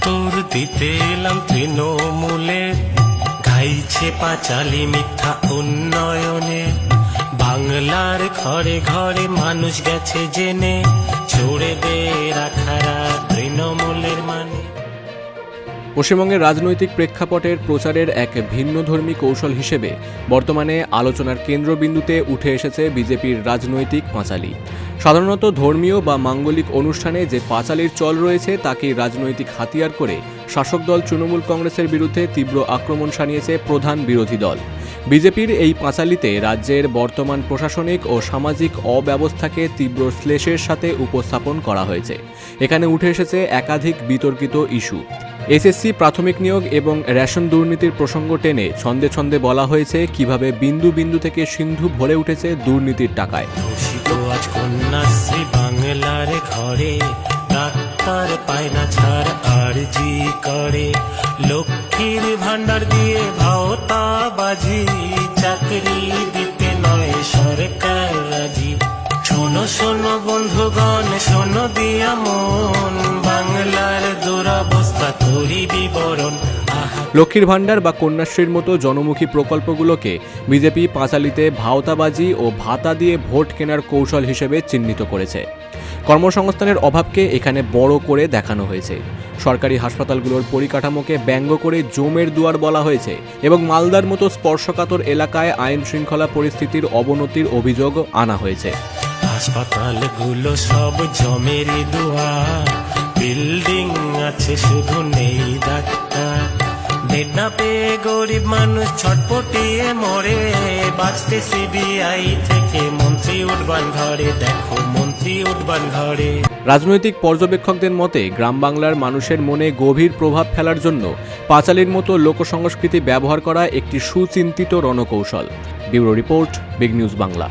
উত্তর দিতে এলাম তৃণমূলে, গাইছে পাঁচালী মিথ্যা উন্নয়নে। বাংলার ঘরে ঘরে মানুষ গেছে জেনে, চোরেদের আখাড়া তৃণমূলের মানে। পশ্চিমবঙ্গের রাজনৈতিক প্রেক্ষাপটের প্রচারের এক ভিন্নধর্মী কৌশল হিসেবে বর্তমানে আলোচনার কেন্দ্রবিন্দুতে উঠে এসেছে বিজেপির রাজনৈতিক পাঁচালী। সাধারণত ধর্মীয় বা মাঙ্গলিক অনুষ্ঠানে যে পাঁচালীর চল রয়েছে তাকেই রাজনৈতিক হাতিয়ার করে শাসক দল তৃণমূল কংগ্রেসের বিরুদ্ধে তীব্র আক্রমণ শানিয়েছে প্রধান বিরোধী দল। বিজেপির এই পাঁচালীতে রাজ্যের বর্তমান প্রশাসনিক ও সামাজিক অব্যবস্থাকে তীব্র শ্লেষের সাথে উপস্থাপন করা হয়েছে। এখানে উঠে এসেছে একাধিক বিতর্কিত ইস্যু। এসএসসি প্রাথমিক নিয়োগ এবং রেশন দুর্নীতির প্রসঙ্গ টেনে ছন্দে ছন্দে বলা হয়েছে কিভাবে বিন্দু বিন্দু থেকে সিন্ধু ভরে উঠেছে দুর্নীতির টাকায়। আজ কন্যাশ্রী বাংলার ঘরে, ডাক্তার পায় না ছাড় আরজি করে। লক্ষ্মীর ভান্ডার দিয়ে ভাওতাবাজি, চাকরি দিতে নয় সরকার রাজি। শোনো শোনো বন্ধুগণ, শোনো দিয়া মন, বাংলার দুরবস্থা করি বিবরণ। লক্ষ্মীর ভান্ডার বা কন্যাশ্রীর মতো জনমুখী প্রকল্পগুলোকে বিজেপি পাঁচালীতে ভাওতাবাজি ও ভাতা দিয়ে ভোট কেনার কৌশল হিসেবে চিহ্নিত করেছে। কর্মসংস্থানের অভাবকে এখানে বড় করে দেখানো হয়েছে। সরকারি হাসপাতালগুলোর পরিকাঠামোকে ব্যঙ্গ করে জমের দুয়ার বলা হয়েছে এবং মালদার মতো স্পর্শকাতর এলাকায় আইন শৃঙ্খলা পরিস্থিতির অবনতির অভিযোগ আনা হয়েছে। হাসপাতালগুলো সব জমের দুয়ার, বিল্ডিং আছে শুধু নেই ডাক্তার। বেড না পেয়ে গরিব মানুষ ছটপটিয়ে মরে, বাঁচতে সিবিআই থেকে মন্ত্রী উঠবান ঘরে। দেখো মন্ত্রী উঠবান ঘরে। রাজনৈতিক পর্যবেক্ষকদের মতে গ্রাম বাংলার মানুষের মনে গভীর প্রভাব ফেলার জন্য পাঁচালীর মতো লোকসংস্কৃতি ব্যবহার করা একটি সুচিন্তিত রণকৌশল। Bureau report, big news Bangla.